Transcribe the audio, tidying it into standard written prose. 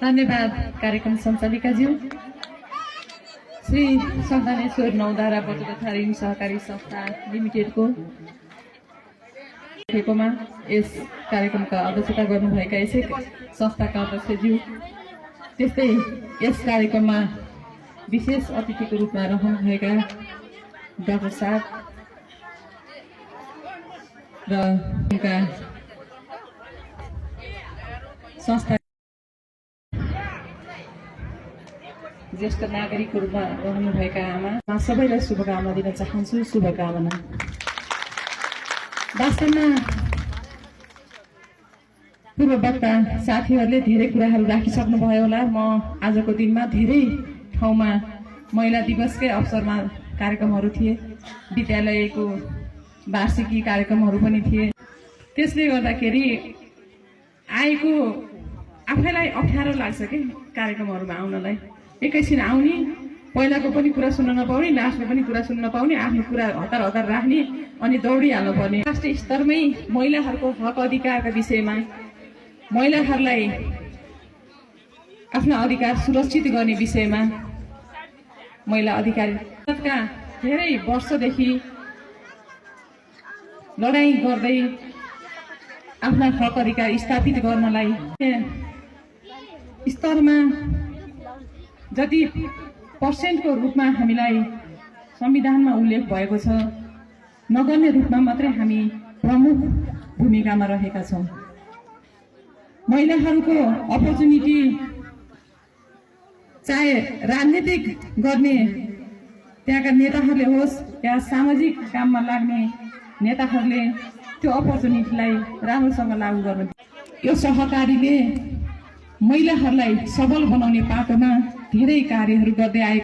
धन्यवाद कार्यक्रम सञ्चालिकाज्यू। श्री सन्तानेश्वर नौधारा बचत तथा ऋण सहकारी संस्था लिमिटेडको यस कार्यक्रमका अध्यक्षता गर्नुभएका यसै संस्थाका अध्यक्षज्यू, त्यस्तै यस कार्यक्रममा विशेष अतिथिको रूपमा रहनुभएका डाक्टर साहब र उनका संस्था ज्येष्ठ नागरिकको रूपमा रहनुभएका आमा सबैलाई शुभकामना दिन चाहन्छु। शुभकामना। वास्तवमा पूर्व वक्ता साथीहरूले धेरै कुराहरू राखिसक्नुभयो होला। म आजको दिनमा धेरै ठाउँमा महिला दिवसकै अवसरमा कार्यक्रमहरू थिए, विद्यालयको वार्षिकी कार्यक्रमहरू पनि थिए। त्यसले गर्दाखेरि आएको आफैलाई अप्ठ्यारो लाग्छ कि कार्यक्रमहरूमा आउनलाई। एकैछिन आउने, पहिलाको पनि कुरा सुन्न नपाउने, लास्टमा पनि कुरा सुन्न नपाउने, आफ्नो कुरा हतार हतार राख्ने अनि दौडिहाल्नु पर्ने। राष्ट्रिय स्तरमै महिलाहरूको हक अधिकारका विषयमा महिलाहरूलाई आफ्ना अधिकार सुरक्षित गर्ने विषयमा महिला अधिकारीका धेरै वर्षदेखि लडाईँ गर्दै आफ्ना हक अधिकार स्थापित गर्नलाई स्तरमा जति पर्सेन्टको रूपमा हामीलाई संविधानमा उल्लेख भएको छ, नगर्ने रूपमा मात्रै हामी प्रमुख भूमिकामा रहेका छौँ। महिलाहरूको अपर्च्युनिटी चाहे राजनीतिक गर्ने त्यहाँका नेताहरूले होस् या सामाजिक काममा लाग्ने नेताहरूले त्यो अपर्च्युनिटीलाई राम्रोसँग लागू गर्नु। यो सहकारीले महिलाहरूलाई सबल बनाउने पाटोमा धेरै कार्यहरू गर्दै आएको